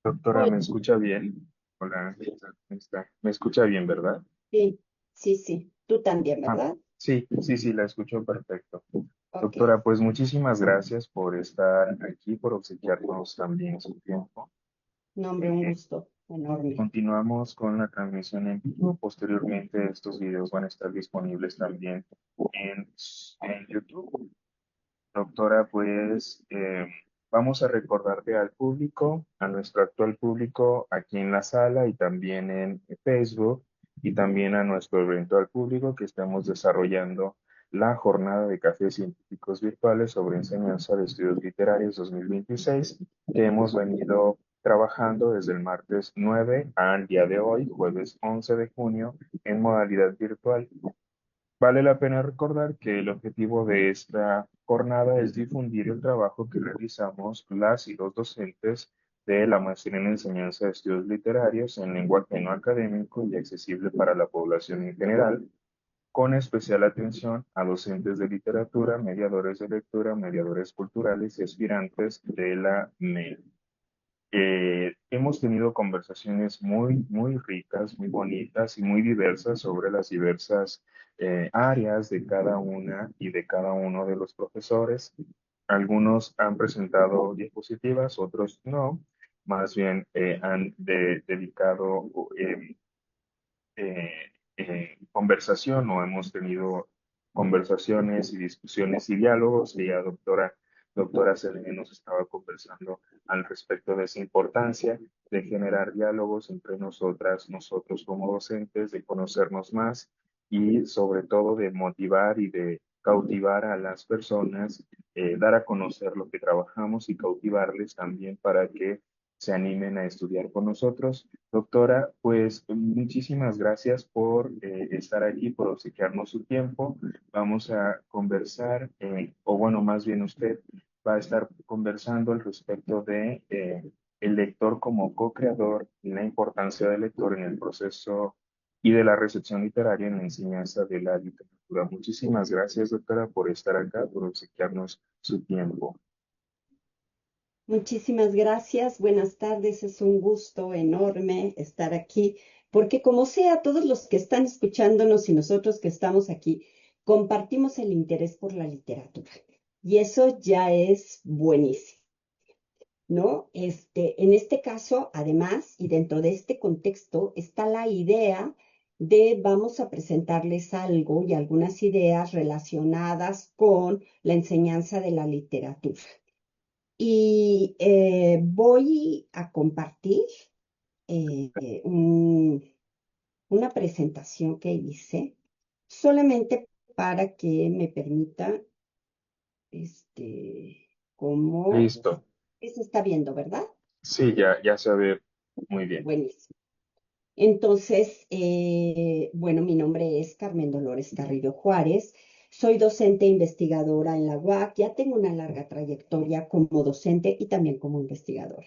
Doctora, Hola, ¿me escucha bien? Hola, ¿cómo está? ¿Me escucha bien, verdad? sí, sí, sí. Tú también, Ah, ¿verdad? sí, sí, sí, la escucho perfecto. Ok. Doctora, pues muchísimas gracias por estar aquí, por obsequiarnos también su tiempo. No, hombre, un Eh, gusto enorme. Continuamos con la transmisión en vivo. Posteriormente, estos videos van a estar disponibles también en, en YouTube. Doctora, pues vamos a recordarle al público, a nuestro actual público aquí en la sala y también en Facebook y también a nuestro eventual público que estamos desarrollando la jornada de cafés científicos virtuales sobre enseñanza de estudios literarios 2026 que hemos venido trabajando desde el martes 9 al día de hoy, jueves 11 de junio, en modalidad virtual. Vale la pena recordar que el objetivo de esta jornada es difundir el trabajo que realizamos las y los docentes de la maestría en enseñanza de estudios literarios en lenguaje no académico y accesible para la población en general, con especial atención a docentes de literatura, mediadores de lectura, mediadores culturales y aspirantes de la MEL. Hemos tenido conversaciones muy ricas, muy bonitas y muy diversas sobre las diversas áreas de cada una y de cada uno de los profesores. Algunos han presentado diapositivas, otros no. Más bien han dedicado conversación o hemos tenido conversaciones y discusiones y diálogos. Y la doctora Selene nos estaba conversando al respecto de esa importancia de generar diálogos entre nosotras, nosotros como docentes, de conocernos más y sobre todo de motivar y de cautivar a las personas, dar a conocer lo que trabajamos y cautivarles también para que se animen a estudiar con nosotros. Doctora, pues muchísimas gracias por estar aquí, por obsequiarnos su tiempo. Vamos a conversar, o bueno, más bien usted va a estar conversando al respecto de el lector como co-creador y la importancia del lector en el proceso y de la recepción literaria en la enseñanza de la literatura. Muchísimas gracias, doctora, por estar acá, por obsequiarnos su tiempo. Muchísimas gracias. Buenas tardes. Es un gusto enorme estar aquí, porque como sea, todos los que están escuchándonos y nosotros que estamos aquí, compartimos el interés por la literatura. Y eso ya es buenísimo, ¿no? En este caso, además, y dentro de este contexto, está la idea de vamos a presentarles algo y algunas ideas relacionadas con la enseñanza de la literatura. Y voy a compartir una presentación que hice solamente para que me permita, cómo Listo. se está viendo, ¿verdad? Sí, ya se ve muy bien. Buenísimo. Entonces, bueno, mi nombre es Carmen Dolores Carrillo Juárez. Soy docente e investigadora en la UAC. Ya tengo una larga trayectoria como docente y también como investigadora.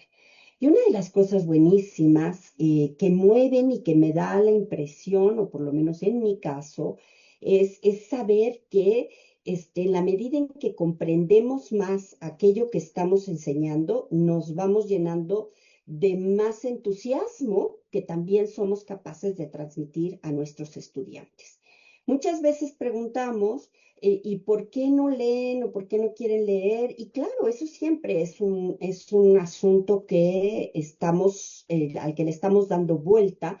Y una de las cosas buenísimas que mueven y que me da la impresión, o por lo menos en mi caso, es saber que en la medida en que comprendemos más aquello que estamos enseñando, nos vamos llenando de más entusiasmo que también somos capaces de transmitir a nuestros estudiantes. Muchas veces preguntamos, ¿y por qué no leen o por qué no quieren leer? Y claro, eso siempre es un asunto que al que le estamos dando vuelta,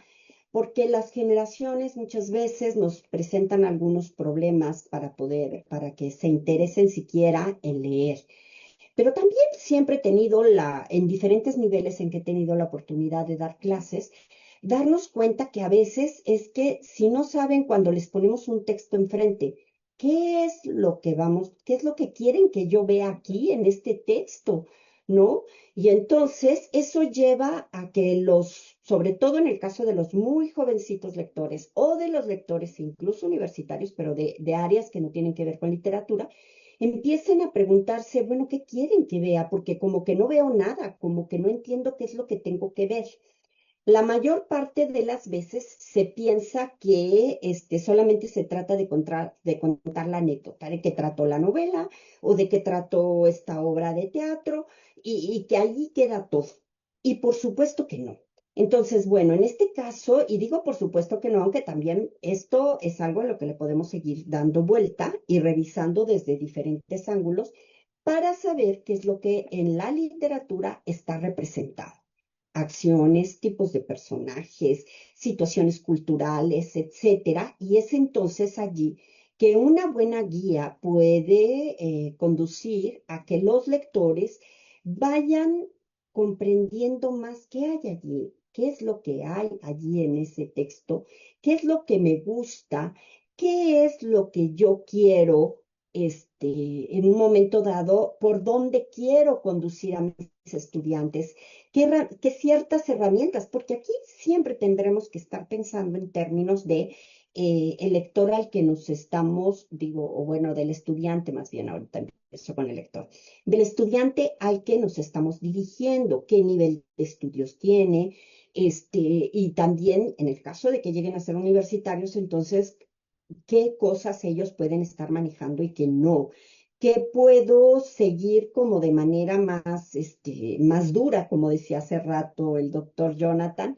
porque las generaciones muchas veces nos presentan algunos problemas para que se interesen siquiera en leer. Pero también siempre he tenido en diferentes niveles en que he tenido la oportunidad de dar clases, darnos cuenta que a veces es que si no saben cuando les ponemos un texto enfrente, qué es lo que quieren que yo vea aquí en este texto, ¿no? Y entonces eso lleva a que sobre todo en el caso de los muy jovencitos lectores o de los lectores incluso universitarios, pero de áreas que no tienen que ver con literatura, empiecen a preguntarse, bueno, ¿qué quieren que vea? Porque como que no veo nada, como que no entiendo qué es lo que tengo que ver. La mayor parte de las veces se piensa que solamente se trata de contar la anécdota, de qué trató la novela o de qué trató esta obra de teatro y que allí queda todo. Y por supuesto que no. Entonces, bueno, en este caso, y digo por supuesto que no, aunque también esto es algo en lo que le podemos seguir dando vuelta y revisando desde diferentes ángulos para saber qué es lo que en la literatura está representado. Acciones, tipos de personajes, situaciones culturales, etcétera. Y es entonces allí que una buena guía puede conducir a que los lectores vayan comprendiendo más qué hay allí, qué es lo que hay allí en ese texto, qué es lo que me gusta, qué es lo que yo quiero, en un momento dado, por dónde quiero conducir a mis estudiantes, qué ciertas herramientas, porque aquí siempre tendremos que estar pensando en términos de el lector al que nos estamos, digo, o bueno, del estudiante más bien, ahorita empiezo con el lector, del estudiante al que nos estamos dirigiendo, qué nivel de estudios tiene, y también en el caso de que lleguen a ser universitarios, entonces, qué cosas ellos pueden estar manejando y qué no. ¿Qué puedo seguir como de manera más, más dura, como decía hace rato el doctor Jonathan,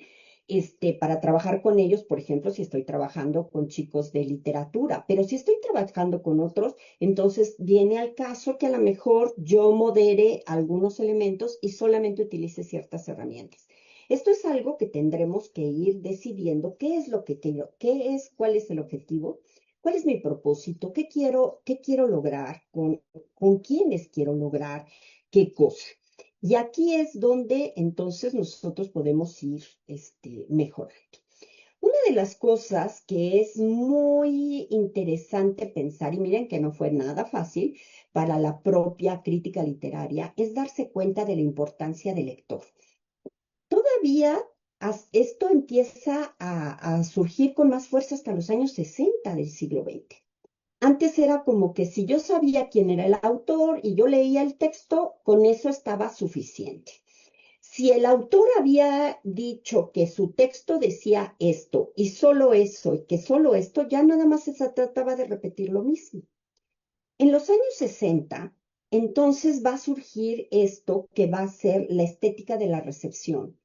para trabajar con ellos, por ejemplo, si estoy trabajando con chicos de literatura, pero si estoy trabajando con otros, entonces viene al caso que a lo mejor yo modere algunos elementos y solamente utilice ciertas herramientas. Esto es algo que tendremos que ir decidiendo qué es lo que quiero, cuál es el objetivo, cuál es mi propósito, qué quiero lograr, con quiénes quiero lograr qué cosa. Y aquí es donde entonces nosotros podemos ir mejorando. Una de las cosas que es muy interesante pensar, y miren que no fue nada fácil para la propia crítica literaria, es darse cuenta de la importancia del lector. Todavía esto empieza a surgir con más fuerza hasta los años 60 del siglo XX. Antes era como que si yo sabía quién era el autor y yo leía el texto, con eso estaba suficiente. Si el autor había dicho que su texto decía esto y solo eso y que solo esto, ya nada más se trataba de repetir lo mismo. En los años 60, entonces va a surgir esto que va a ser la estética de la recepción.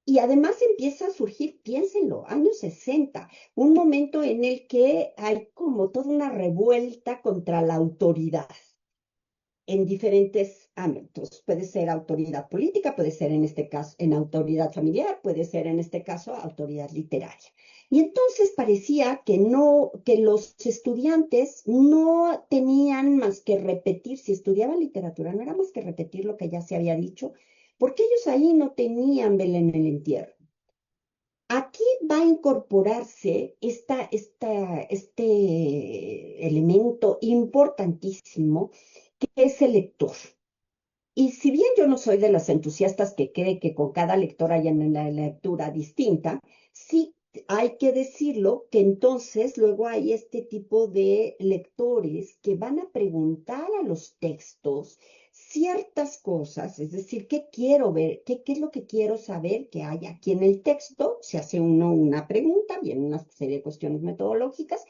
Y además empieza a surgir, piénsenlo, años 60, un momento en el que hay como toda una revuelta contra la autoridad en diferentes ámbitos. Puede ser autoridad política, puede ser en este caso en autoridad familiar, puede ser en este caso autoridad literaria. Y entonces parecía que no, que los estudiantes no tenían más que repetir, si estudiaban literatura, no era más que repetir lo que ya se había dicho, porque ellos ahí no tenían vela en el entierro. Aquí va a incorporarse este elemento importantísimo que es el lector. Y si bien yo no soy de las entusiastas que cree que con cada lector hay una lectura distinta, sí hay que decirlo que entonces luego hay este tipo de lectores que van a preguntar a los textos ciertas cosas, es decir, ¿qué quiero ver? ¿Qué es lo que quiero saber que hay aquí en el texto? Se hace uno una pregunta, viene una serie de cuestiones metodológicas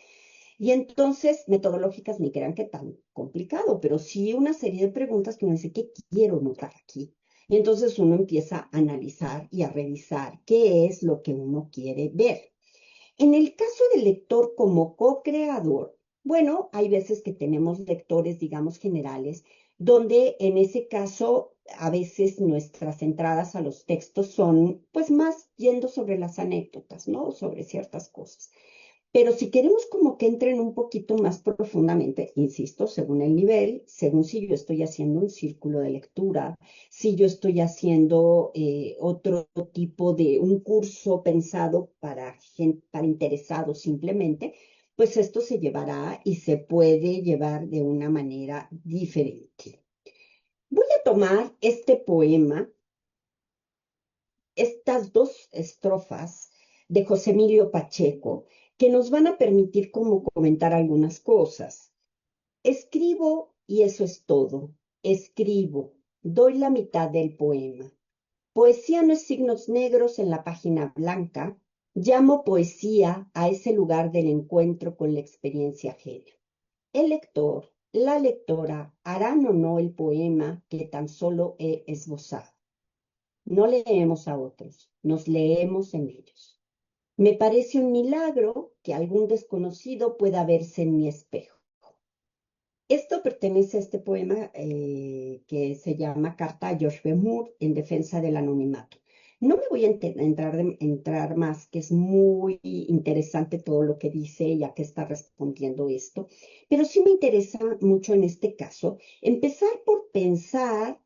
y entonces, metodológicas, ni crean que tan complicado, pero sí una serie de preguntas que uno dice, ¿qué quiero notar aquí? Y entonces uno empieza a analizar y a revisar qué es lo que uno quiere ver. En el caso del lector como co-creador, bueno, hay veces que tenemos lectores, digamos, generales, donde en ese caso a veces nuestras entradas a los textos son pues más yendo sobre las anécdotas, ¿no? Sobre ciertas cosas. Pero si queremos como que entren un poquito más profundamente, insisto, según el nivel, según si yo estoy haciendo un círculo de lectura, si yo estoy haciendo otro tipo de un curso pensado para interesados simplemente, pues esto se llevará y se puede llevar de una manera diferente. Voy a tomar este poema, estas dos estrofas de José Emilio Pacheco, que nos van a permitir como comentar algunas cosas. Escribo y eso es todo. Escribo, doy la mitad del poema. Poesía no es signos negros en la página blanca. Llamo poesía a ese lugar del encuentro con la experiencia ajena. El lector, la lectora harán o no el poema que tan solo he esbozado. No leemos a otros, nos leemos en ellos. Me parece un milagro que algún desconocido pueda verse en mi espejo. Esto pertenece a este poema que se llama Carta a George B. Moore en defensa del anonimato. No me voy a entrar más, que es muy interesante todo lo que dice y a qué está respondiendo esto, pero sí me interesa mucho en este caso empezar por pensar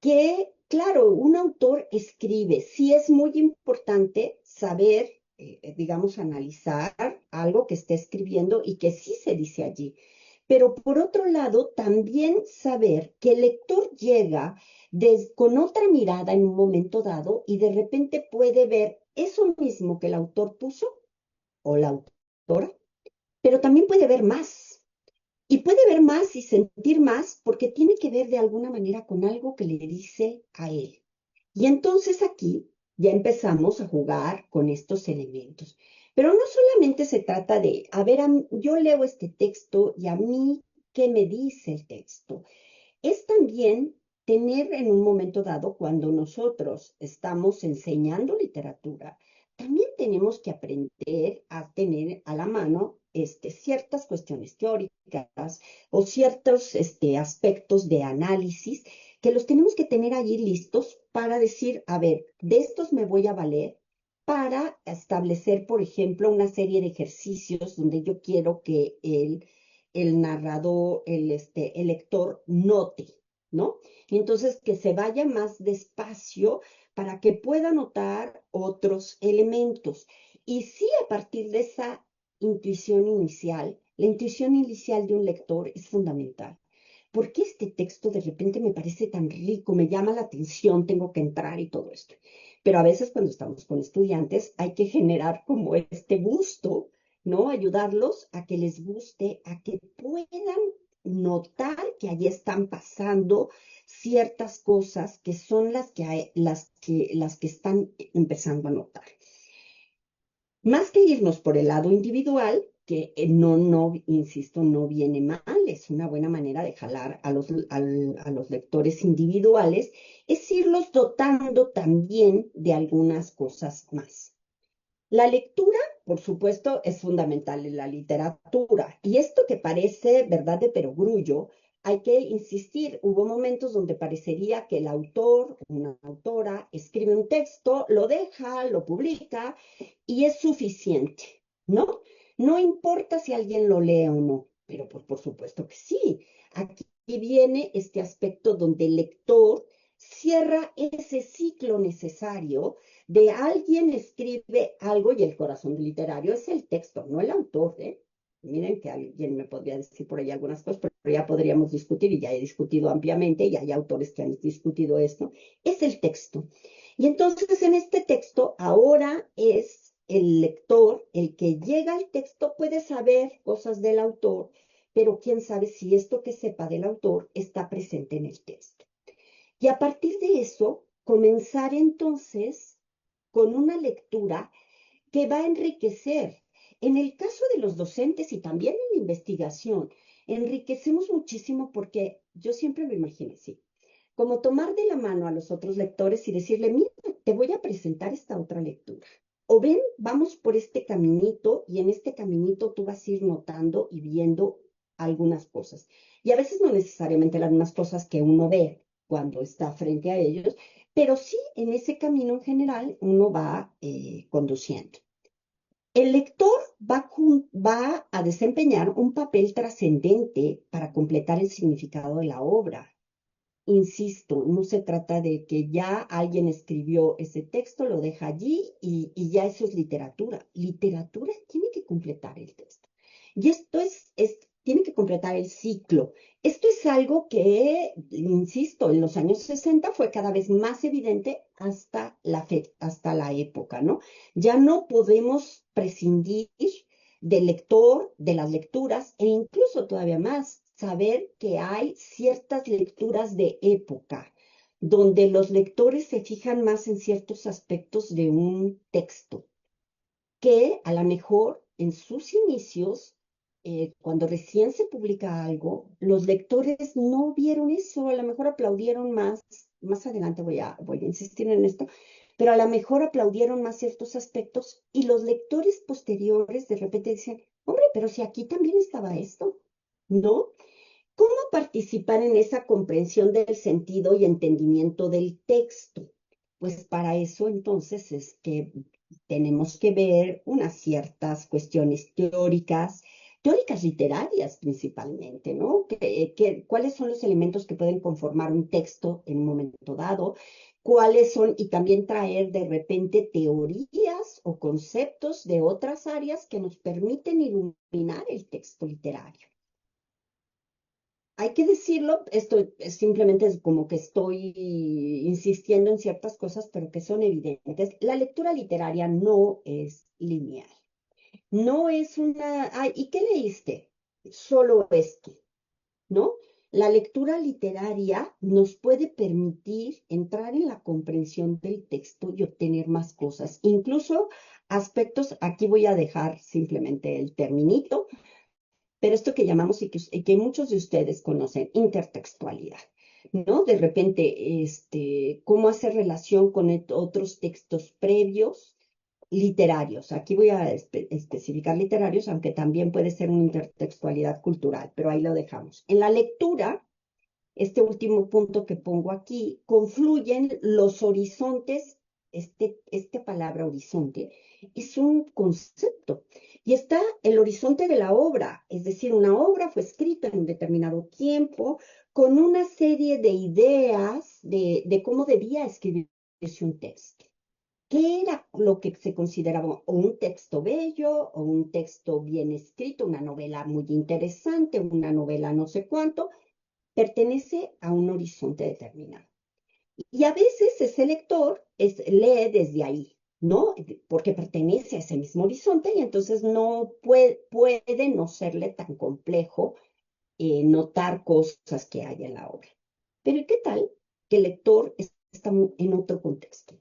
que, claro, un autor escribe, sí es muy importante saber, digamos, analizar algo que está escribiendo y que sí se dice allí. Pero por otro lado, también saber que el lector llega con otra mirada en un momento dado y de repente puede ver eso mismo que el autor puso o la autora, pero también puede ver más. Y puede ver más y sentir más porque tiene que ver de alguna manera con algo que le dice a él. Y entonces aquí ya empezamos a jugar con estos elementos. Pero no solamente se trata de, a ver, yo leo este texto y a mí, ¿qué me dice el texto? Es también tener en un momento dado, cuando nosotros estamos enseñando literatura, también tenemos que aprender a tener a la mano ciertas cuestiones teóricas o ciertos aspectos de análisis que los tenemos que tener allí listos para decir, a ver, de estos me voy a valer para establecer, por ejemplo, una serie de ejercicios donde yo quiero que el narrador, el lector note, ¿no? Y entonces que se vaya más despacio para que pueda notar otros elementos. Y sí, a partir de esa intuición inicial, la intuición inicial de un lector es fundamental. ¿Por qué este texto de repente me parece tan rico, me llama la atención, tengo que entrar y todo esto? Pero a veces cuando estamos con estudiantes hay que generar como este gusto, ¿no? Ayudarlos a que les guste, a que puedan notar que allí están pasando ciertas cosas que son las que están empezando a notar. Más que irnos por el lado individual, que no, insisto, no viene mal, es una buena manera de jalar a los lectores individuales, es irlos dotando también de algunas cosas más. La lectura, por supuesto, es fundamental en la literatura. Y esto que parece verdad de perogrullo, hay que insistir, hubo momentos donde parecería que el autor, una autora, escribe un texto, lo deja, lo publica y es suficiente, ¿no? No importa si alguien lo lee o no, pero por supuesto que sí. Aquí viene este aspecto donde el lector cierra ese ciclo necesario de alguien escribe algo y el corazón literario es el texto, no el autor, ¿eh? Miren que alguien me podría decir por ahí algunas cosas, pero ya podríamos discutir y ya he discutido ampliamente y hay autores que han discutido esto. Es el texto. Y entonces en este texto ahora es el lector el que llega al texto, puede saber cosas del autor, pero quién sabe si esto que sepa del autor está presente en el texto. Y a partir de eso, comenzar entonces con una lectura que va a enriquecer. En el caso de los docentes y también en la investigación, enriquecemos muchísimo porque yo siempre lo imagino así, como tomar de la mano a los otros lectores y decirle, mira, te voy a presentar esta otra lectura. O ven, vamos por este caminito y en este caminito tú vas a ir notando y viendo algunas cosas. Y a veces no necesariamente las mismas cosas que uno ve cuando está frente a ellos, pero sí en ese camino en general uno va conduciendo. El lector va a desempeñar un papel trascendente para completar el significado de la obra. Insisto, no se trata de que ya alguien escribió ese texto, lo deja allí y ya eso es literatura. Literatura tiene que completar el texto. Y esto tiene que completar el ciclo. Esto es algo que, insisto, en los años 60 fue cada vez más evidente hasta la época, ¿no? Ya no podemos prescindir del lector, de las lecturas e incluso todavía más, saber que hay ciertas lecturas de época donde los lectores se fijan más en ciertos aspectos de un texto que a lo mejor en sus inicios, cuando recién se publica algo, los lectores no vieron eso, a lo mejor aplaudieron más más adelante voy a insistir en esto, pero a lo mejor aplaudieron más ciertos aspectos y los lectores posteriores de repente dicen, hombre, pero si aquí también estaba esto, ¿no? ¿Cómo participar en esa comprensión del sentido y entendimiento del texto? Pues para eso entonces es que tenemos que ver unas ciertas cuestiones teóricas, teóricas literarias principalmente, ¿no? ¿Cuáles son los elementos que pueden conformar un texto en un momento dado? ¿Cuáles son? Y también traer de repente teorías o conceptos de otras áreas que nos permiten iluminar el texto literario. Hay que decirlo, simplemente es como que estoy insistiendo en ciertas cosas, pero que son evidentes. La lectura literaria no es lineal. No es una, ay, ¿y qué leíste? Solo esto, ¿no? La lectura literaria nos puede permitir entrar en la comprensión del texto y obtener más cosas, incluso aspectos, aquí voy a dejar simplemente el terminito, pero esto que llamamos y que muchos de ustedes conocen, intertextualidad, ¿no? De repente, cómo hacer relación con otros textos previos literarios. Aquí voy a especificar literarios, aunque también puede ser una intertextualidad cultural, pero ahí lo dejamos. En la lectura, este último punto que pongo aquí, confluyen los horizontes, esta palabra horizonte es un concepto, y está el horizonte de la obra, es decir, una obra fue escrita en un determinado tiempo con una serie de ideas de cómo debía escribirse un texto. ¿Qué era lo que se consideraba o un texto bello o un texto bien escrito, una novela muy interesante, una novela no sé cuánto? Pertenece a un horizonte determinado. Y a veces ese lector lee desde ahí, ¿no? Porque pertenece a ese mismo horizonte y entonces no puede no serle tan complejo notar cosas que hay en la obra. Pero ¿y qué tal que el lector está en otro contexto,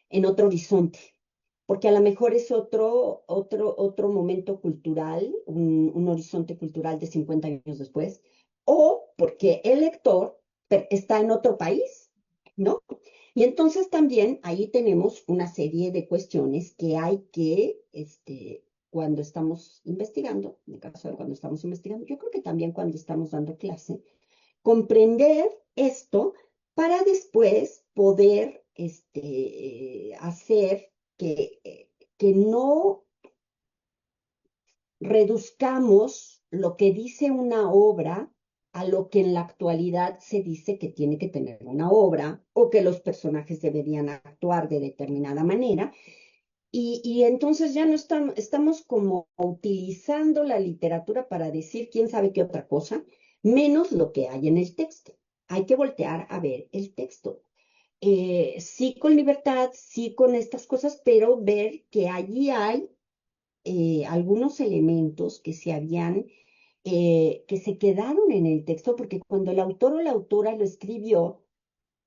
en otro horizonte? Porque a lo mejor es otro momento cultural, un horizonte cultural de 50 años después, o porque el lector está en otro país, ¿no? Y entonces también ahí tenemos una serie de cuestiones que hay que, cuando estamos investigando, en el caso de cuando estamos investigando, yo creo que también cuando estamos dando clase, comprender esto para después poder hacer que no reduzcamos lo que dice una obra a lo que en la actualidad se dice que tiene que tener una obra o que los personajes deberían actuar de determinada manera. Y entonces ya no estamos como utilizando la literatura para decir quién sabe qué otra cosa, menos lo que hay en el texto. Hay que voltear a ver el texto. Sí con libertad, sí con estas cosas, pero ver que allí hay algunos elementos que se quedaron en el texto, porque cuando el autor o la autora lo escribió,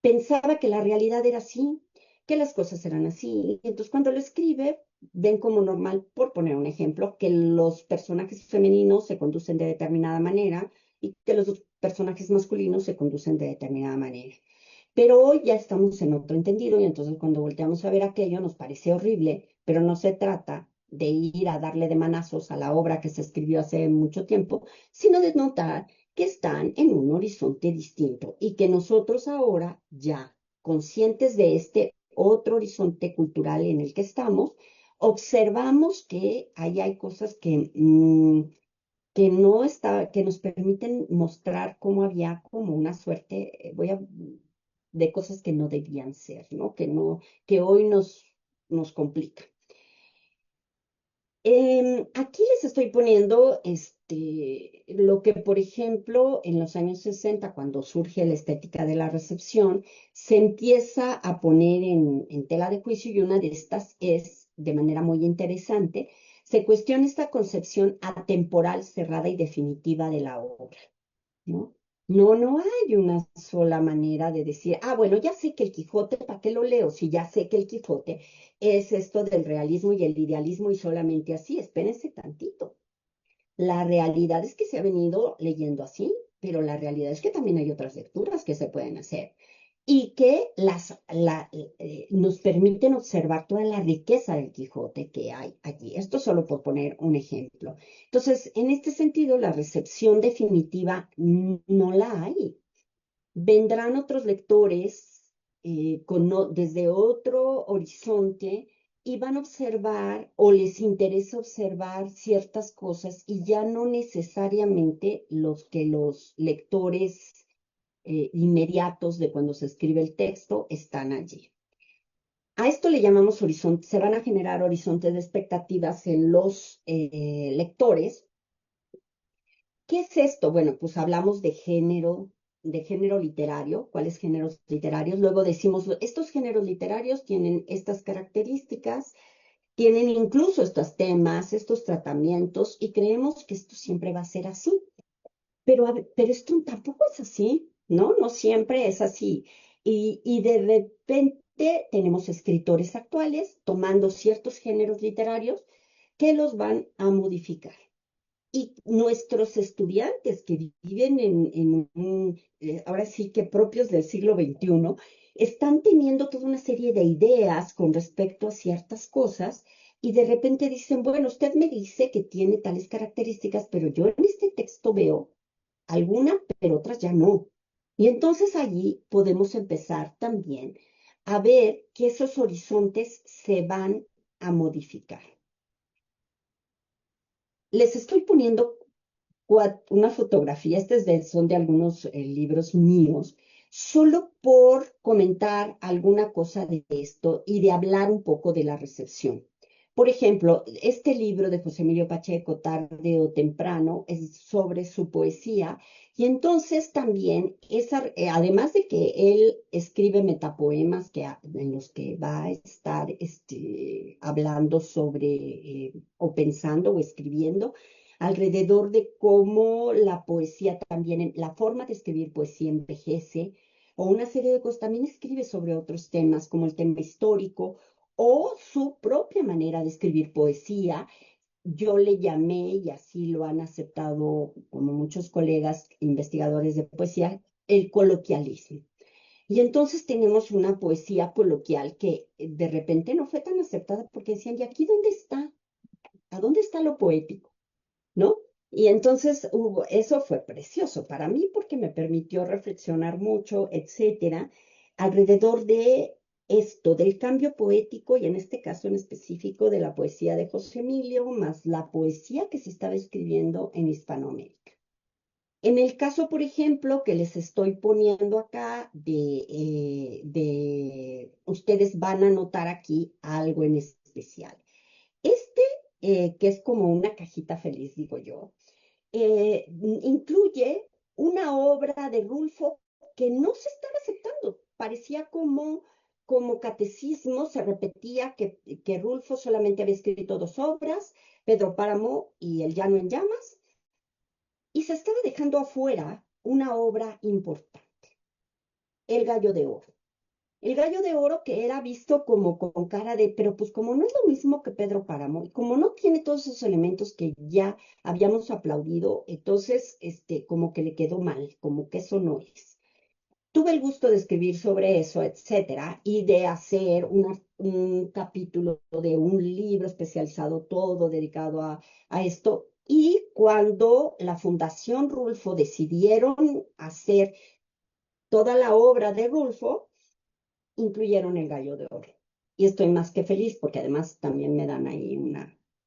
pensaba que la realidad era así, que las cosas eran así. Y entonces cuando lo escribe, ven como normal, por poner un ejemplo, que los personajes femeninos se conducen de determinada manera y que los personajes masculinos se conducen de determinada manera. Pero hoy ya estamos en otro entendido y entonces cuando volteamos a ver aquello nos parece horrible, pero no se trata de ir a darle de manazos a la obra que se escribió hace mucho tiempo, sino de notar que están en un horizonte distinto y que nosotros ahora, ya conscientes de este otro horizonte cultural en el que estamos, observamos que ahí hay cosas que no está, que nos permiten mostrar cómo había como una suerte, de cosas que no debían ser, ¿no? Que hoy nos complica. Aquí les estoy poniendo lo que, por ejemplo, en los años 60, cuando surge la estética de la recepción, se empieza a poner en tela de juicio y una de estas es, de manera muy interesante, se cuestiona esta concepción atemporal, cerrada y definitiva de la obra, ¿no? No hay una sola manera de decir, ah, bueno, ya sé que el Quijote, ¿para qué lo leo? Si ya sé que el Quijote es esto del realismo y el idealismo y solamente así, espérense tantito. La realidad es que se ha venido leyendo así, pero la realidad es que también hay otras lecturas que se pueden hacer. y que nos permiten observar toda la riqueza del Quijote que hay allí. Esto solo por poner un ejemplo. Entonces, en este sentido, la recepción definitiva no la hay. Vendrán otros lectores desde otro horizonte y van a observar o les interesa observar ciertas cosas y ya no necesariamente los lectores inmediatos de cuando se escribe el texto están allí. A esto le llamamos horizonte, se van a generar horizontes de expectativas en los lectores. ¿Qué es esto? Bueno, pues hablamos de género literario, cuáles géneros literarios. Luego decimos, estos géneros literarios tienen estas características, tienen incluso estos temas, estos tratamientos, y creemos que esto siempre va a ser así. Pero esto tampoco es así, ¿no? No siempre es así. Y de repente tenemos escritores actuales tomando ciertos géneros literarios que los van a modificar. Y nuestros estudiantes que viven ahora sí que propios del siglo XXI, están teniendo toda una serie de ideas con respecto a ciertas cosas y de repente dicen, bueno, usted me dice que tiene tales características, pero yo en este texto veo alguna, pero otras ya no. Y entonces allí podemos empezar también a ver que esos horizontes se van a modificar. Les estoy poniendo una fotografía, son de algunos libros míos, solo por comentar alguna cosa de esto y de hablar un poco de la recepción. Por ejemplo, este libro de José Emilio Pacheco, Tarde o Temprano, es sobre su poesía y entonces también, además de que él escribe metapoemas en los que va a estar hablando sobre o pensando o escribiendo, alrededor de cómo la poesía también, la forma de escribir poesía envejece, o una serie de cosas. También escribe sobre otros temas, como el tema histórico, o su propia manera de escribir poesía. Yo le llamé, y así lo han aceptado como muchos colegas investigadores de poesía, el coloquialismo. Y entonces tenemos una poesía coloquial que de repente no fue tan aceptada porque decían, ¿y aquí dónde está? ¿A dónde está lo poético? ¿No? Y entonces eso fue precioso para mí porque me permitió reflexionar mucho, etcétera, alrededor de esto, del cambio poético y en este caso en específico de la poesía de José Emilio, más la poesía que se estaba escribiendo en Hispanoamérica. En el caso, por ejemplo, que les estoy poniendo acá, ustedes van a notar aquí algo en especial. Este, que es como una cajita feliz, digo yo, incluye una obra de Rulfo que no se estaba aceptando. Parecía como catecismo, se repetía que Rulfo solamente había escrito dos obras, Pedro Páramo y El Llano en Llamas, y se estaba dejando afuera una obra importante, El Gallo de Oro. El Gallo de Oro que era visto como con cara de, pero pues como no es lo mismo que Pedro Páramo, y como no tiene todos esos elementos que ya habíamos aplaudido, entonces, como que le quedó mal, como que eso no es. Tuve el gusto de escribir sobre eso, etcétera, y de hacer un capítulo de un libro especializado todo dedicado a esto. Y cuando la Fundación Rulfo decidieron hacer toda la obra de Rulfo, incluyeron el Gallo de Oro. Y estoy más que feliz porque además también me dan ahí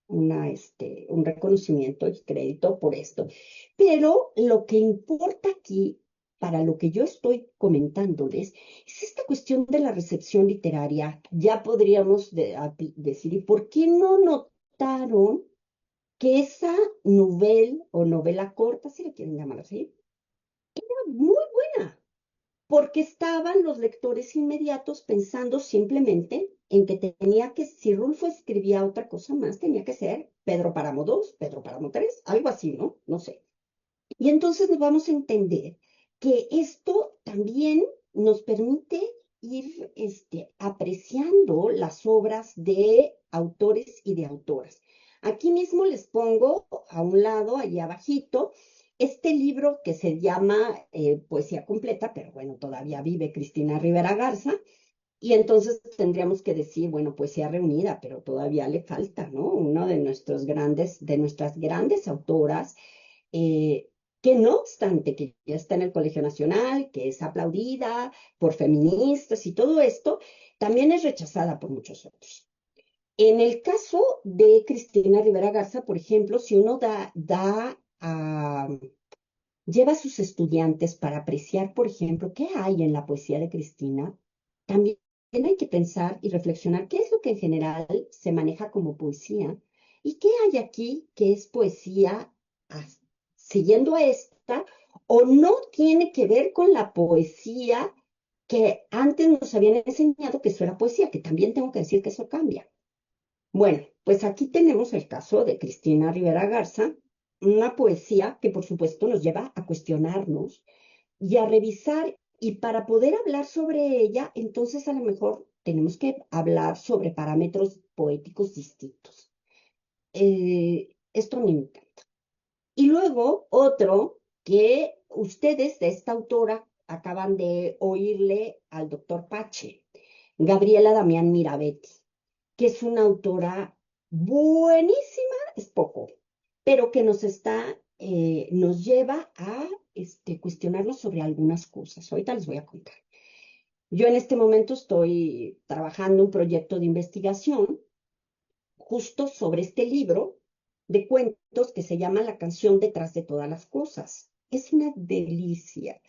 un reconocimiento y crédito por esto. Pero lo que importa aquí, para lo que yo estoy comentándoles, es esta cuestión de la recepción literaria. Ya podríamos decir, ¿y por qué no notaron que esa novela o novela corta, si le quieren llamar así, era muy buena? Porque estaban los lectores inmediatos pensando simplemente en que tenía que, si Rulfo escribía otra cosa más, tenía que ser Pedro Páramo 2, Pedro Páramo 3, algo así, ¿no? No sé. Y entonces nos vamos a entender que esto también nos permite ir apreciando las obras de autores y de autoras. Aquí mismo les pongo a un lado, allá abajito, este libro que se llama Poesía Completa, pero bueno, todavía vive Cristina Rivera Garza, y entonces tendríamos que decir, bueno, poesía reunida, pero todavía le falta, ¿no? Uno de nuestras grandes autoras, eh, que no obstante que ya está en el Colegio Nacional, que es aplaudida por feministas y todo esto, también es rechazada por muchos otros. En el caso de Cristina Rivera Garza, por ejemplo, si uno lleva a sus estudiantes para apreciar, por ejemplo, qué hay en la poesía de Cristina, también hay que pensar y reflexionar qué es lo que en general se maneja como poesía y qué hay aquí que es poesía as- siguiendo a esta o no tiene que ver con la poesía que antes nos habían enseñado que eso era poesía, que también tengo que decir que eso cambia. Bueno, pues aquí tenemos el caso de Cristina Rivera Garza, una poesía que por supuesto nos lleva a cuestionarnos y a revisar, y para poder hablar sobre ella, entonces a lo mejor tenemos que hablar sobre parámetros poéticos distintos. Esto me encanta. Y luego otro que ustedes de esta autora acaban de oírle al doctor Pache, Gabriela Damián Mirabetti, que es una autora buenísima, es poco, pero que nos lleva a cuestionarnos sobre algunas cosas. Ahorita les voy a contar. Yo en este momento estoy trabajando un proyecto de investigación justo sobre este libro de cuentos que se llama La canción detrás de todas las cosas. Es una delicia.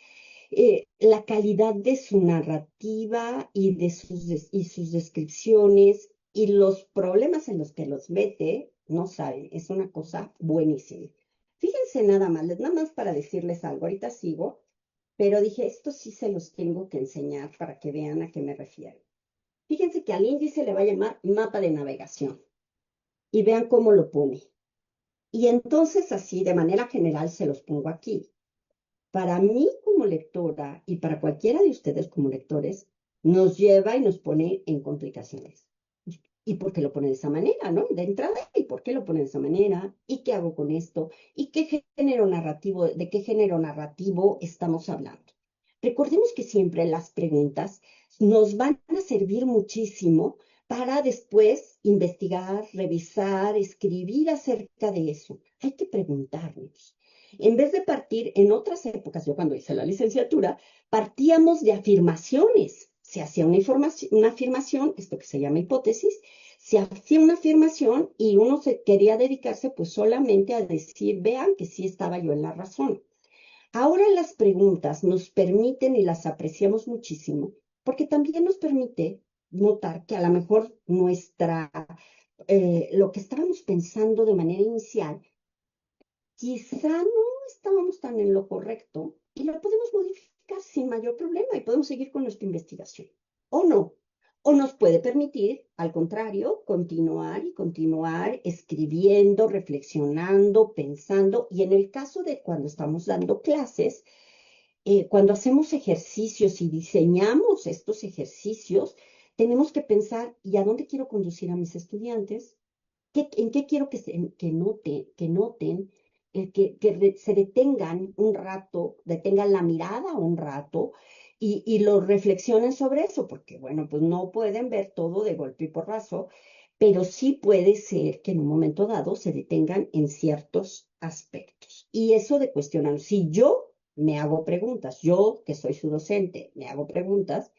La calidad de su narrativa y y sus descripciones y los problemas en los que los mete, no saben, es una cosa buenísima. Fíjense nada más, nada más para decirles algo, ahorita sigo, pero dije, esto sí se los tengo que enseñar para que vean a qué me refiero. Fíjense que al índice le va a llamar mapa de navegación y vean cómo lo pone. Y entonces así, de manera general, se los pongo aquí. Para mí como lectora y para cualquiera de ustedes como lectores, nos lleva y nos pone en complicaciones. ¿Y por qué lo pone de esa manera, no? De entrada, ¿y por qué lo pone de esa manera? ¿Y qué hago con esto? ¿Y de qué género narrativo estamos hablando? Recordemos que siempre las preguntas nos van a servir muchísimo para después investigar, revisar, escribir acerca de eso. Hay que preguntarnos. En vez de partir en otras épocas, yo cuando hice la licenciatura, partíamos de afirmaciones. Se hacía una afirmación, esto que se llama hipótesis, se hacía una afirmación y uno se quería dedicarse pues solamente a decir, vean que sí estaba yo en la razón. Ahora las preguntas nos permiten y las apreciamos muchísimo, porque también nos permite notar que a lo mejor lo que estábamos pensando de manera inicial quizá no estábamos tan en lo correcto y lo podemos modificar sin mayor problema y podemos seguir con nuestra investigación. O no. O nos puede permitir, al contrario, continuar y continuar escribiendo, reflexionando, pensando. Y en el caso de cuando estamos dando clases, cuando hacemos ejercicios y diseñamos estos ejercicios, tenemos que pensar, ¿y a dónde quiero conducir a mis estudiantes? ¿En qué quiero que noten, se detengan un rato, detengan la mirada un rato y lo reflexionen sobre eso? Porque, bueno, pues no pueden ver todo de golpe y porrazo, pero sí puede ser que en un momento dado se detengan en ciertos aspectos. Y eso de cuestionar, si yo me hago preguntas, yo que soy su docente, me hago preguntas,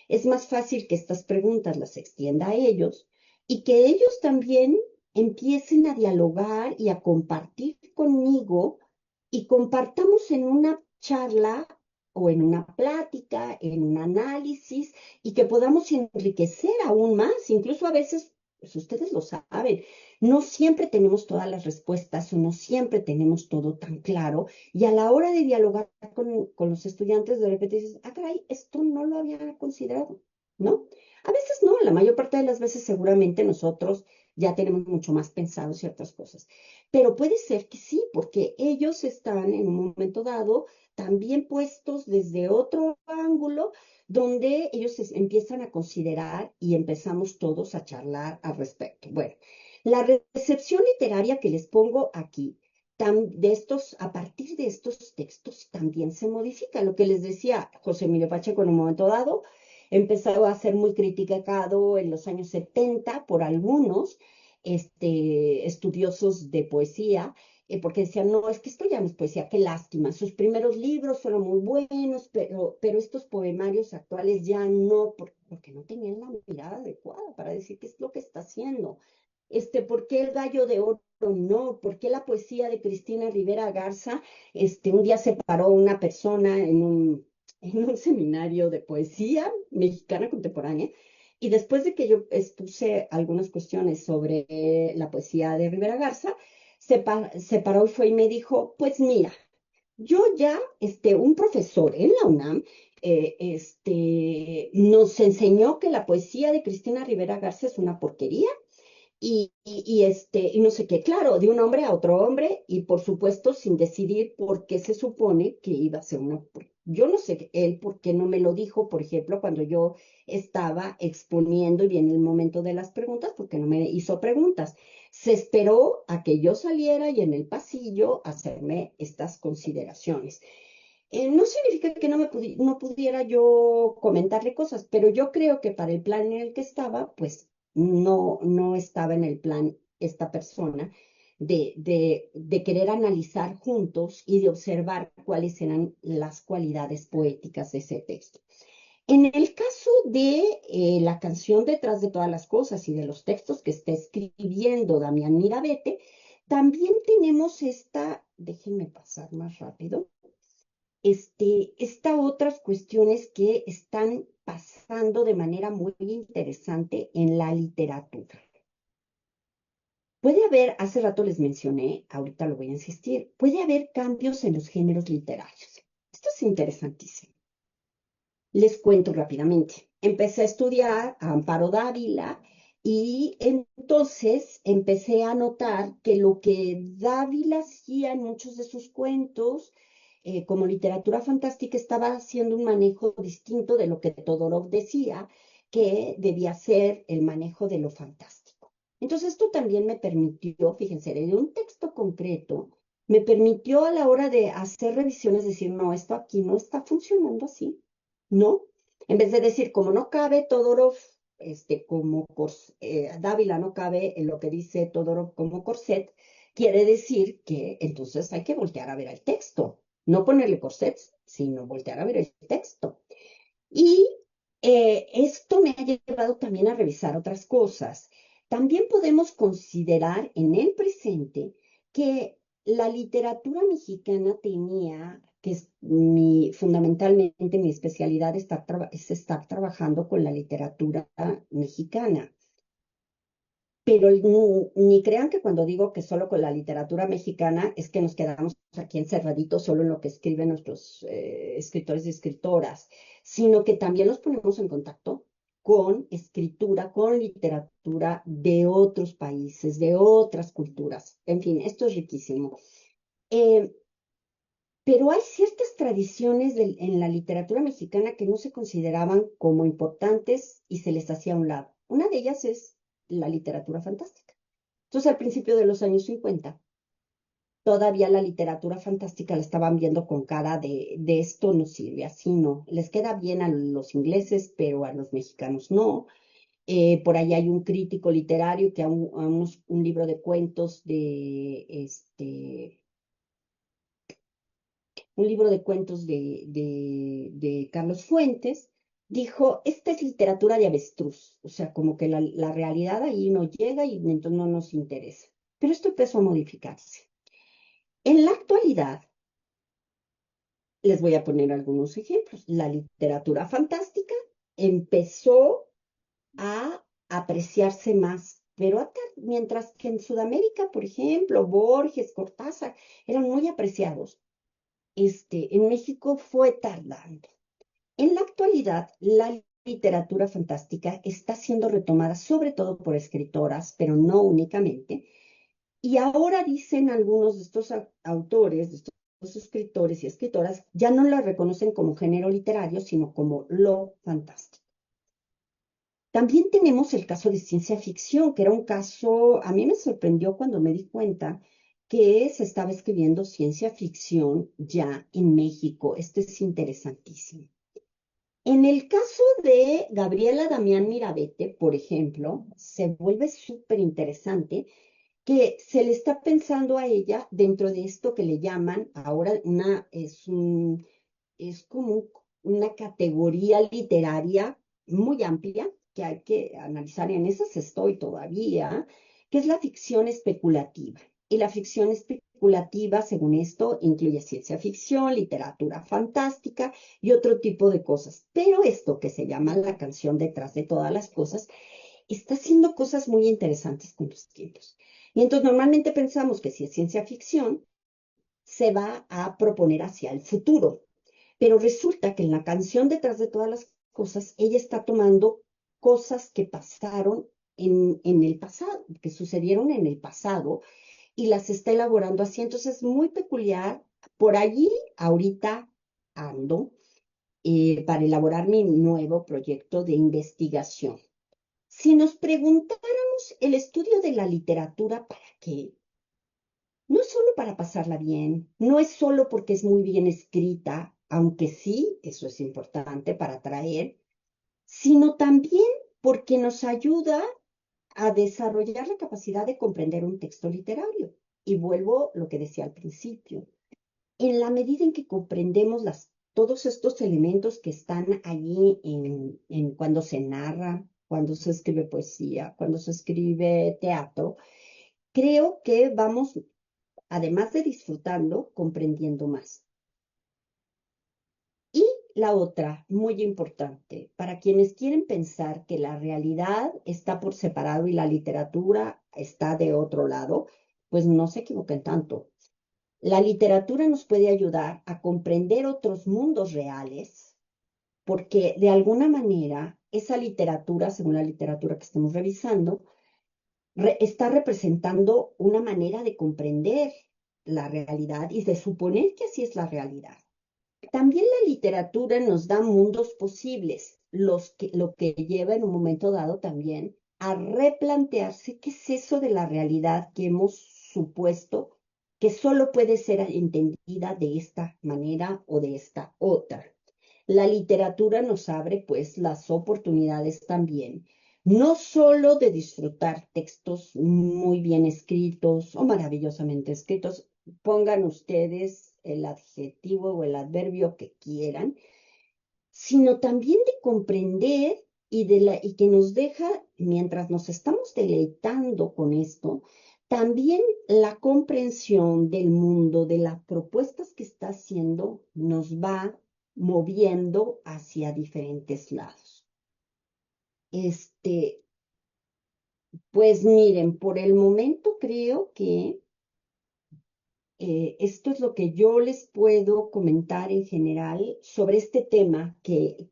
es más fácil que estas preguntas las extienda a ellos y que ellos también empiecen a dialogar y a compartir conmigo y compartamos en una charla o en una plática, en un análisis y que podamos enriquecer aún más. Incluso a veces, pues ustedes lo saben, no siempre tenemos todas las respuestas o no siempre tenemos todo tan claro y a la hora de dialogar con los estudiantes de repente dices, ah, caray, esto no lo había considerado, ¿no? A veces no, la mayor parte de las veces seguramente nosotros ya tenemos mucho más pensado ciertas cosas. Pero puede ser que sí, porque ellos están en un momento dado también puestos desde otro ángulo donde ellos empiezan a considerar y empezamos todos a charlar al respecto. Bueno, la recepción literaria que les pongo aquí a partir de estos textos también se modifica. Lo que les decía José Emilio Pacheco en un momento dado, empezó a ser muy criticado en los años 70 por algunos estudiosos de poesía, porque decían, no, es que esto ya no es poesía, qué lástima. Sus primeros libros fueron muy buenos, pero estos poemarios actuales ya no, porque no tenían la mirada adecuada para decir qué es lo que está haciendo. ¿Por qué el gallo de oro no? ¿Por qué la poesía de Cristina Rivera Garza? Un día se paró una persona en un seminario de poesía mexicana contemporánea, y después de que yo expuse algunas cuestiones sobre la poesía de Rivera Garza, se paró y fue y me dijo, pues mira, yo ya, un profesor en la UNAM, nos enseñó que la poesía de Cristina Rivera Garza es una porquería y no sé qué, claro, de un hombre a otro hombre y por supuesto sin decidir por qué se supone que iba a ser una. Yo no sé él por qué no me lo dijo, por ejemplo, cuando yo estaba exponiendo y viene el momento de las preguntas, porque no me hizo preguntas. Se esperó a que yo saliera y en el pasillo hacerme estas consideraciones. No significa que no pudiera yo comentarle cosas, pero yo creo que para el plan en el que estaba, pues no estaba en el plan esta persona de querer analizar juntos y de observar cuáles eran las cualidades poéticas de ese texto. En el caso de la canción Detrás de todas las cosas y de los textos que está escribiendo Damián Mirabete, también tenemos déjenme pasar más rápido, otras cuestiones que están pasando de manera muy interesante en la literatura. Puede haber, hace rato les mencioné, ahorita lo voy a insistir, puede haber cambios en los géneros literarios. Esto es interesantísimo. Les cuento rápidamente. Empecé a estudiar a Amparo Dávila y entonces empecé a notar que lo que Dávila hacía en muchos de sus cuentos, como literatura fantástica, estaba haciendo un manejo distinto de lo que Todorov decía que debía ser el manejo de lo fantástico. Entonces esto también me permitió, fíjense, en un texto concreto, me permitió a la hora de hacer revisiones decir, no, esto aquí no está funcionando así. ¿No? En vez de decir, como no cabe Todorov, Dávila no cabe en lo que dice Todorov como corset, quiere decir que entonces hay que voltear a ver el texto, no ponerle corsets, sino voltear a ver el texto. Y esto me ha llevado también a revisar otras cosas. También podemos considerar en el presente que la literatura mexicana tenía, que es fundamentalmente mi especialidad, es estar trabajando con la literatura mexicana. Pero ni crean que cuando digo que solo con la literatura mexicana es que nos quedamos aquí encerraditos solo en lo que escriben nuestros escritores y escritoras, sino que también nos ponemos en contacto con escritura, con literatura de otros países, de otras culturas. En fin, esto es riquísimo. Eh, pero hay ciertas tradiciones en la literatura mexicana que no se consideraban como importantes y se les hacía a un lado. Una de ellas es la literatura fantástica. Entonces, al principio de los años 50, todavía la literatura fantástica la estaban viendo con cara de esto no sirve, así no. Les queda bien a los ingleses, pero a los mexicanos no. Por ahí hay un crítico literario que un libro de cuentos un libro de cuentos de Carlos Fuentes, dijo, esta es literatura de avestruz, o sea, como que la realidad ahí no llega y entonces no nos interesa. Pero esto empezó a modificarse. En la actualidad, les voy a poner algunos ejemplos. La literatura fantástica empezó a apreciarse más, pero mientras que en Sudamérica, por ejemplo, Borges, Cortázar, eran muy apreciados, en México fue tardando. En la actualidad, la literatura fantástica está siendo retomada sobre todo por escritoras, pero no únicamente. Y ahora dicen algunos de estos autores, de estos escritores y escritoras, ya no la reconocen como género literario, sino como lo fantástico. También tenemos el caso de ciencia ficción, que era un caso, a mí me sorprendió cuando me di cuenta que se estaba escribiendo ciencia ficción ya en México. Esto es interesantísimo. En el caso de Gabriela Damián Mirabete, por ejemplo, se vuelve súper interesante que se le está pensando a ella dentro de esto que le llaman ahora es como una categoría literaria muy amplia que hay que analizar. En esas estoy todavía, que es la ficción especulativa. Y la ficción especulativa, según esto, incluye ciencia ficción, literatura fantástica y otro tipo de cosas. Pero esto que se llama la canción detrás de todas las cosas, está haciendo cosas muy interesantes con los tiempos. Y entonces normalmente pensamos que si es ciencia ficción, se va a proponer hacia el futuro. Pero resulta que en la canción detrás de todas las cosas, ella está tomando cosas que pasaron en el pasado, que sucedieron en el pasado, y las está elaborando así. Entonces es muy peculiar. Por allí ahorita ando para elaborar mi nuevo proyecto de investigación. Si nos preguntáramos el estudio de la literatura, ¿para qué? No es solo para pasarla bien, no es solo porque es muy bien escrita, aunque sí, eso es importante para atraer, sino también porque nos ayuda a desarrollar la capacidad de comprender un texto literario. Y vuelvo a lo que decía al principio. En la medida en que comprendemos todos estos elementos que están allí cuando se narra, cuando se escribe poesía, cuando se escribe teatro, creo que vamos, además de disfrutando, comprendiendo más. Y la otra, muy importante, para quienes quieren pensar que la realidad está por separado y la literatura está de otro lado, pues no se equivoquen tanto. La literatura nos puede ayudar a comprender otros mundos reales, porque de alguna manera esa literatura, según la literatura que estemos revisando, está representando una manera de comprender la realidad y de suponer que así es la realidad. También la literatura nos da mundos posibles, lo que lleva en un momento dado también a replantearse qué es eso de la realidad que hemos supuesto que solo puede ser entendida de esta manera o de esta otra. La literatura nos abre pues las oportunidades también, no solo de disfrutar textos muy bien escritos o maravillosamente escritos, pongan ustedes el adjetivo o el adverbio que quieran, sino también de comprender y que nos deja, mientras nos estamos deleitando con esto, también la comprensión del mundo, de las propuestas que está haciendo, nos va moviendo hacia diferentes lados. Pues miren, por el momento creo que esto es lo que yo les puedo comentar en general sobre este tema que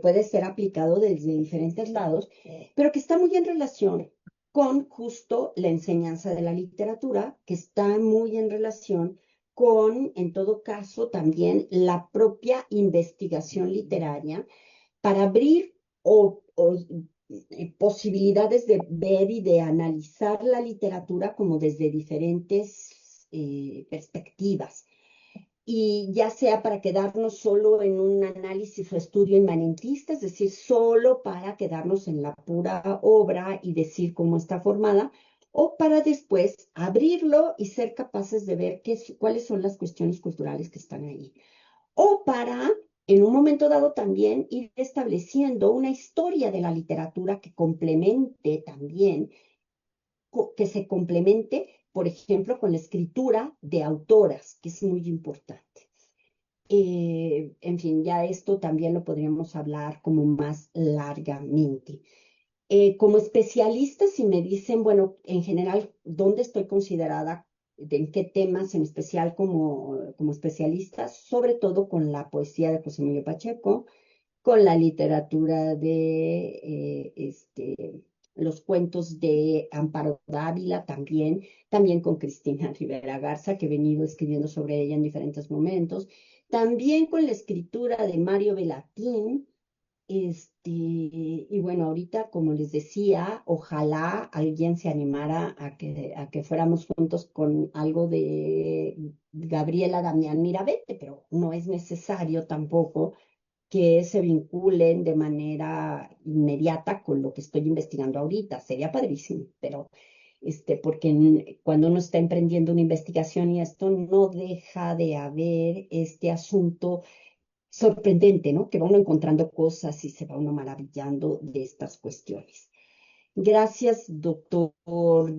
puede ser aplicado desde diferentes lados, pero que está muy en relación con justo la enseñanza de la literatura, que está muy en relación con, en todo caso, también la propia investigación literaria para abrir posibilidades de ver y de analizar la literatura como desde diferentes perspectivas. Y ya sea para quedarnos solo en un análisis o estudio inmanentista, es decir, solo para quedarnos en la pura obra y decir cómo está formada, o para después abrirlo y ser capaces de ver cuáles son las cuestiones culturales que están ahí, o para, en un momento dado también, ir estableciendo una historia de la literatura que complemente también, que se complemente, por ejemplo, con la escritura de autoras, que es muy importante. En fin, ya esto también lo podríamos hablar como más largamente. Como especialista, si me dicen, bueno, en general, ¿dónde estoy considerada? ¿En qué temas en especial como especialista? Sobre todo con la poesía de José Emilio Pacheco, con la literatura de los cuentos de Amparo Dávila también, también con Cristina Rivera Garza, que he venido escribiendo sobre ella en diferentes momentos, también con la escritura de Mario Bellatín, Y bueno, ahorita, como les decía, ojalá alguien se animara a que fuéramos juntos con algo de Gabriela Damián Mirabete, pero no es necesario tampoco que se vinculen de manera inmediata con lo que estoy investigando ahorita. Sería padrísimo, pero porque cuando uno está emprendiendo una investigación y esto no deja de haber este asunto sorprendente, ¿no? Que va uno encontrando cosas y se va uno maravillando de estas cuestiones. Gracias, doctor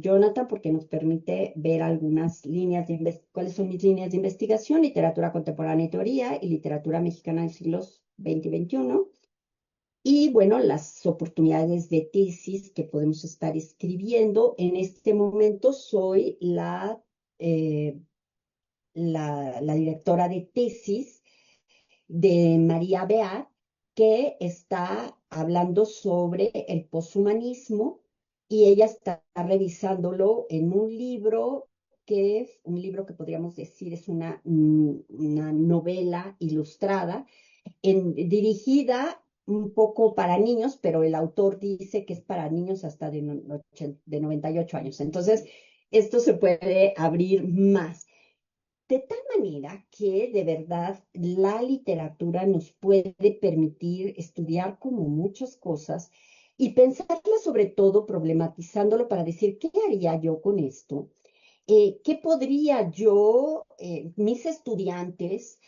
Jonathan, porque nos permite ver algunas líneas cuáles son mis líneas de investigación: literatura contemporánea y teoría y literatura mexicana del siglos XX y XXI. Y bueno, las oportunidades de tesis que podemos estar escribiendo. En este momento soy eh, la directora de tesis de María Beat, que está hablando sobre el poshumanismo y ella está revisándolo en un libro que es un libro que podríamos decir es una novela ilustrada dirigida un poco para niños, pero el autor dice que es para niños hasta de 98 años. Entonces, esto se puede abrir más. De tal manera que de verdad la literatura nos puede permitir estudiar como muchas cosas y pensarla sobre todo problematizándolo para decir, ¿qué haría yo con esto? ¿Qué podría yo, mis estudiantes,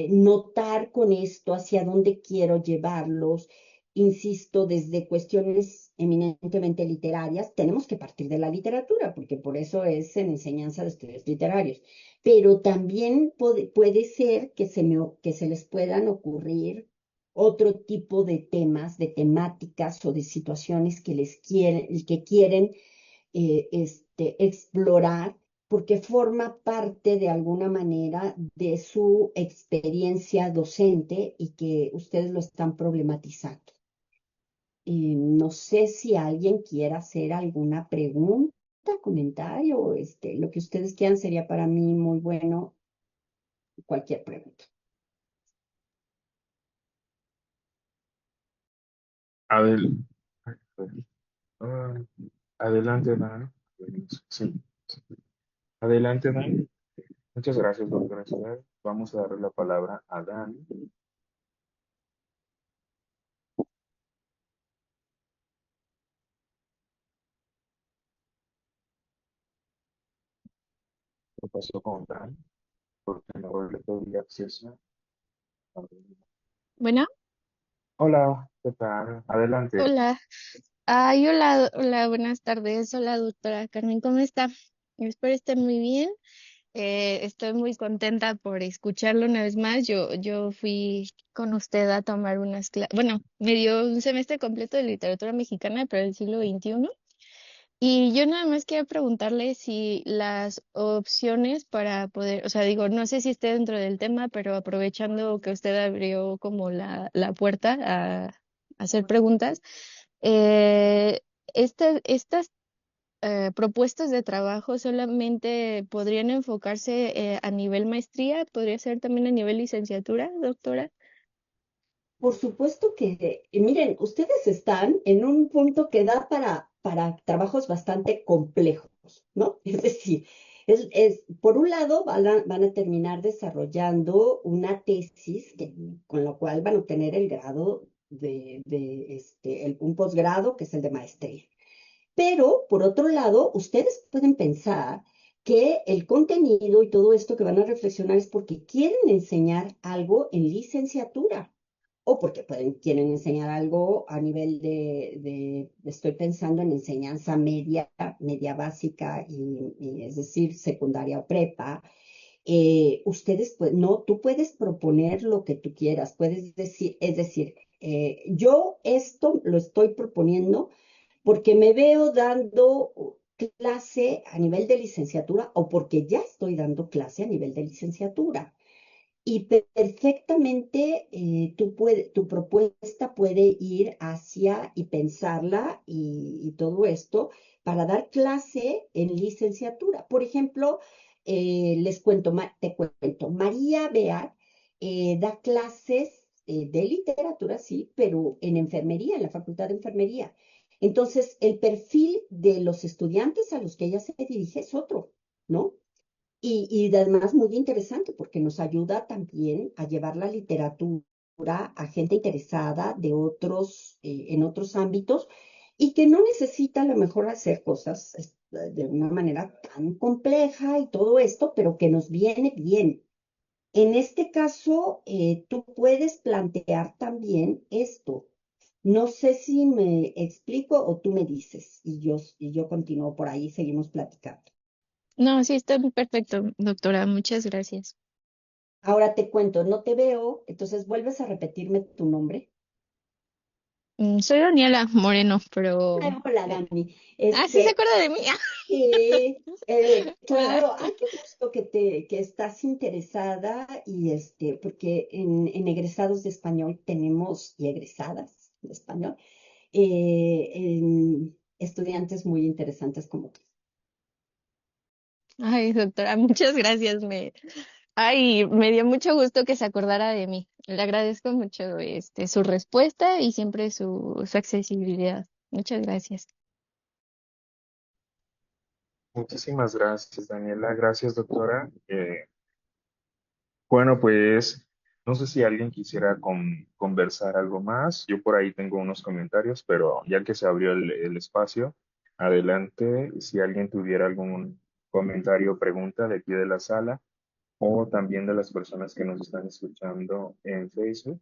notar con esto? ¿Hacia dónde quiero llevarlos? Insisto, desde cuestiones eminentemente literarias, tenemos que partir de la literatura, porque por eso es en enseñanza de estudios literarios, pero también puede ser que que se les puedan ocurrir otro tipo de temas, de temáticas o de situaciones que quieren explorar, porque forma parte de alguna manera de su experiencia docente y que ustedes lo están problematizando. No sé si alguien quiera hacer alguna pregunta, comentario, lo que ustedes quieran sería para mí muy bueno, cualquier pregunta. Adel, ah, adelante, Dan. Sí, adelante, Dan. Muchas gracias, doctora Soler. Vamos a darle la palabra a Dan. ¿Qué pasó con Dan? Porque no le pedí acceso. Bueno, Hola, ¿qué tal? Adelante. hola. Ay, hola, hola, buenas tardes. Hola, doctora Carmen, ¿cómo está? Espero esté muy bien. Estoy muy contenta por escucharlo una vez más. Yo fui con usted a tomar unas clases, bueno, me dio un semestre completo de literatura mexicana para el siglo XXI. Y yo nada más quería preguntarle si las opciones para poder, o sea, digo, no sé si esté dentro del tema, pero aprovechando que usted abrió como la puerta a hacer preguntas, eh, estas propuestas de trabajo solamente podrían enfocarse a nivel maestría, podría ser también a nivel licenciatura, doctora. Por supuesto que, miren, ustedes están en un punto que da para trabajos bastante complejos, ¿no? Es decir, por un lado van a terminar desarrollando una tesis con lo cual van a obtener el grado un posgrado que es el de maestría. Pero, por otro lado, ustedes pueden pensar que el contenido y todo esto que van a reflexionar es porque quieren enseñar algo en licenciatura o porque quieren enseñar algo a nivel estoy pensando en enseñanza media, media básica, es decir, secundaria o prepa. Ustedes, pues, no, tú puedes proponer lo que tú quieras, puedes decir, es decir, yo esto lo estoy proponiendo porque me veo dando clase a nivel de licenciatura o porque ya estoy dando clase a nivel de licenciatura. Y perfectamente tu propuesta puede ir hacia y pensarla y todo esto para dar clase en licenciatura. Por ejemplo, te cuento, María Beat da clases de literatura, sí, pero en enfermería, en la Facultad de Enfermería. Entonces, el perfil de los estudiantes a los que ella se dirige es otro, ¿no? Y además muy interesante porque nos ayuda también a llevar la literatura a gente interesada de en otros ámbitos y que no necesita a lo mejor hacer cosas de una manera tan compleja y todo esto, pero que nos viene bien. En este caso, tú puedes plantear también esto. No sé si me explico o tú me dices y yo continúo por ahí, seguimos platicando. No, sí, está perfecto, doctora. Muchas gracias. Ahora te cuento, no te veo, entonces vuelves a repetirme tu nombre. Soy Daniela Moreno, pero... Ay, hola, Dani. Sí se acuerda de mí. Hola. Claro, ay, qué gusto que estás interesada y porque en egresados de español tenemos, y egresadas de español, estudiantes muy interesantes como tú. Ay, doctora, muchas gracias. Ay, me dio mucho gusto que se acordara de mí. Le agradezco mucho su respuesta y siempre su accesibilidad. Muchas gracias. Muchísimas gracias, Daniela. Gracias, doctora. Bueno, pues no sé si alguien quisiera conversar algo más. Yo por ahí tengo unos comentarios, pero ya que se abrió el espacio, adelante. Si alguien tuviera algún comentario o pregunta de aquí de la sala o también de las personas que nos están escuchando en Facebook,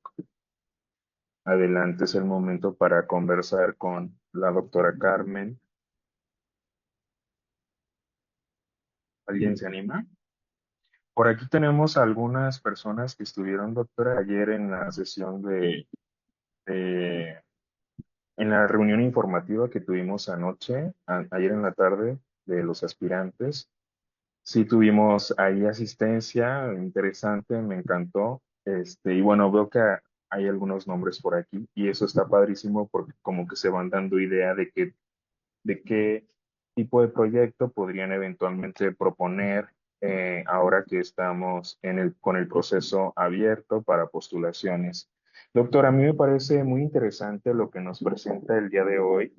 adelante es el momento para conversar con la doctora Carmen. ¿Alguien se anima? Por aquí tenemos algunas personas que estuvieron, doctora, ayer en la sesión de- en la reunión informativa que tuvimos anoche, ayer en la tarde, de los aspirantes. Sí tuvimos ahí asistencia, interesante, me encantó. Y bueno, veo que hay algunos nombres por aquí y eso está padrísimo porque como que se van dando idea de qué tipo de proyecto podrían eventualmente proponer ahora que estamos con el proceso abierto para postulaciones. Doctor, a mí me parece muy interesante lo que nos presenta el día de hoy.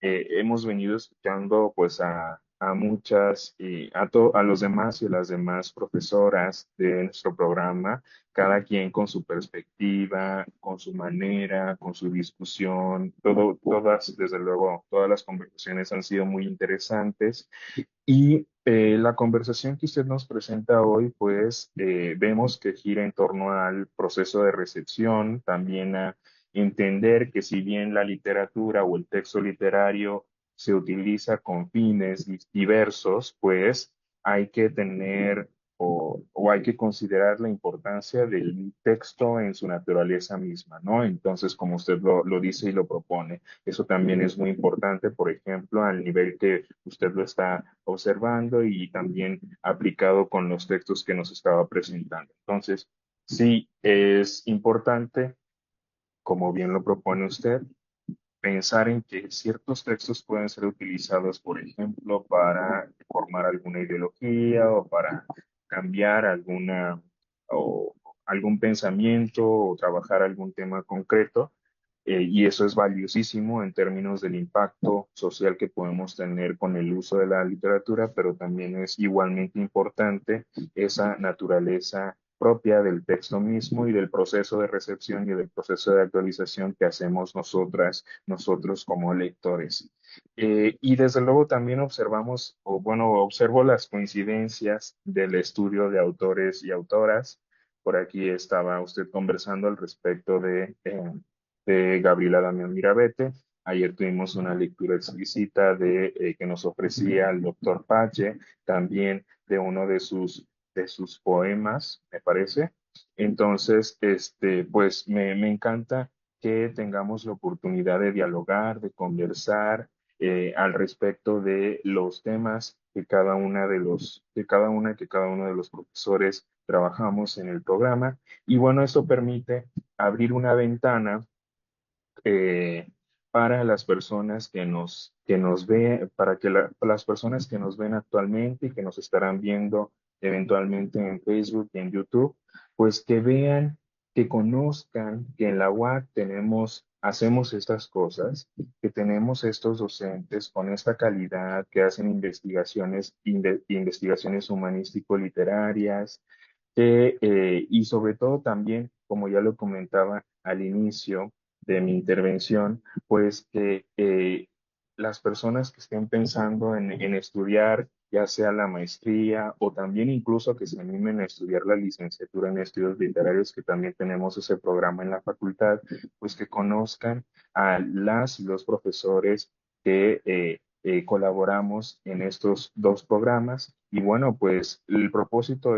Hemos venido escuchando pues a muchas y a los demás y a las demás profesoras de nuestro programa, cada quien con su perspectiva, con su manera, con su discusión, todas, desde luego, todas las conversaciones han sido muy interesantes. Y la conversación que usted nos presenta hoy, pues vemos que gira en torno al proceso de recepción, también a entender que si bien la literatura o el texto literario se utiliza con fines diversos, pues hay que tener o hay que considerar la importancia del texto en su naturaleza misma, ¿no? Entonces, como usted lo dice y lo propone. Eso también es muy importante, por ejemplo, al nivel que usted lo está observando y también aplicado con los textos que nos estaba presentando. Entonces, sí, es importante, como bien lo propone usted, pensar en que ciertos textos pueden ser utilizados, por ejemplo, para formar alguna ideología o para cambiar o algún pensamiento o trabajar algún tema concreto. Y eso es valiosísimo en términos del impacto social que podemos tener con el uso de la literatura, pero también es igualmente importante esa naturaleza propia del texto mismo y del proceso de recepción y del proceso de actualización que hacemos nosotros como lectores. Y desde luego también observamos, o bueno, observo las coincidencias del estudio de autores y autoras. Por aquí estaba usted conversando al respecto de Gabriela Damián Mirabete. Ayer tuvimos una lectura exquisita que nos ofrecía el doctor Pache, también de uno de sus poemas, me parece. Entonces, pues me encanta que tengamos la oportunidad de dialogar, de conversar al respecto de los temas que cada uno de los profesores trabajamos en el programa. Y bueno, eso permite abrir una ventana eh, para las personas que nos ven, las personas que nos ven actualmente y que nos estarán viendo eventualmente en Facebook y en YouTube, pues que vean que conozcan que en la UAC hacemos estas cosas, que tenemos estos docentes con esta calidad, que hacen investigaciones humanístico-literarias, y sobre todo también, como ya lo comentaba al inicio de mi intervención, pues que las personas que estén pensando en estudiar, ya sea la maestría o también incluso que se animen a estudiar la licenciatura en estudios literarios, que también tenemos ese programa en la facultad, pues que conozcan a las y los profesores que colaboramos en estos dos programas. Y bueno, pues el propósito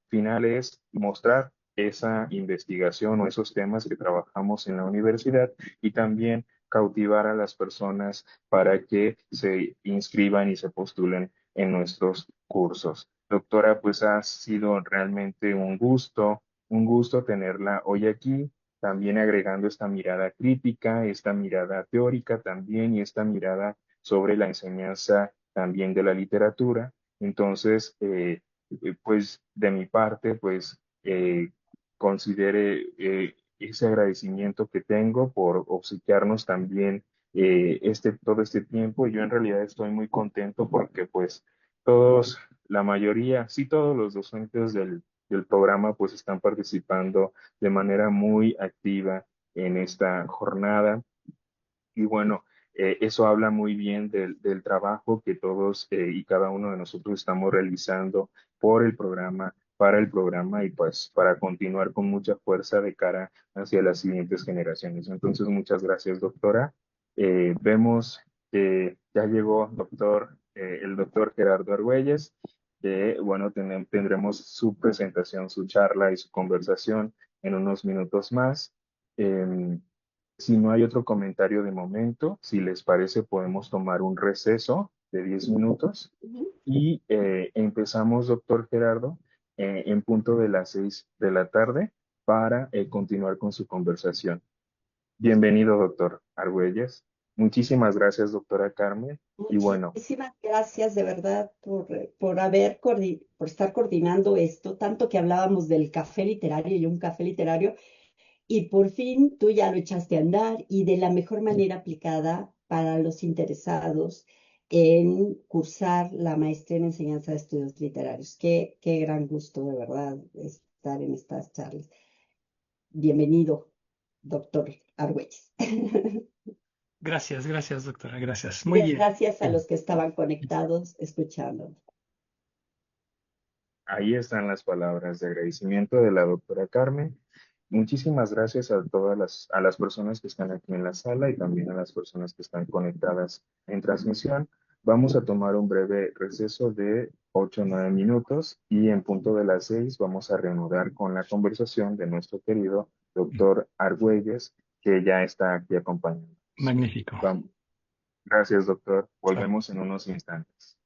final es mostrar esa investigación o esos temas que trabajamos en la universidad y también cautivar a las personas para que se inscriban y se postulen en nuestros cursos. Doctora, pues ha sido realmente un gusto tenerla hoy aquí, también agregando esta mirada crítica, esta mirada teórica también y esta mirada sobre la enseñanza también de la literatura. Entonces, pues de mi parte, pues considere ese agradecimiento que tengo por obsequiarnos también todo este tiempo. Yo en realidad estoy muy contento porque pues todos, la mayoría, sí todos los docentes del programa pues están participando de manera muy activa en esta jornada. Y bueno, eso habla muy bien del trabajo que todos y cada uno de nosotros estamos realizando por el programa, para el programa y pues para continuar con mucha fuerza de cara hacia las siguientes generaciones. Entonces, muchas gracias, doctora. Vemos que ya llegó el doctor Gerardo Argüelles, que bueno, tendremos su presentación, su charla y su conversación en unos minutos más. Em, si no hay otro comentario de momento, si les parece, podemos tomar un receso de 10 minutos Ujú. y empezamos, doctor Gerardo, en punto de las 6 de la tarde para continuar con su conversación. Bienvenido, doctor Argüelles. Muchísimas gracias, doctora Carmen. Y bueno, Muchísimas gracias de verdad por estar coordinando esto, tanto que hablábamos del café literario y un café literario, y por fin tú ya lo echaste a andar y de la mejor manera aplicada para los interesados en cursar la maestría en enseñanza de estudios literarios. Qué gran gusto de verdad estar en estas charlas. Bienvenido, doctor Argüelles. Gracias, gracias, doctora, gracias. Y Muy bien. gracias a los que estaban conectados escuchando. ahí están las palabras de agradecimiento de la doctora Carmen. Muchísimas gracias a a las personas que están aquí en la sala y también a las personas que están conectadas en transmisión. Vamos a tomar un breve receso de 8 o 9 minutos y en punto de las 6 vamos a reanudar con la conversación de nuestro querido doctor Argüelles, que ya está aquí acompañándonos. Magnífico. Vamos. Gracias, doctor. Chao. Volvemos en unos instantes.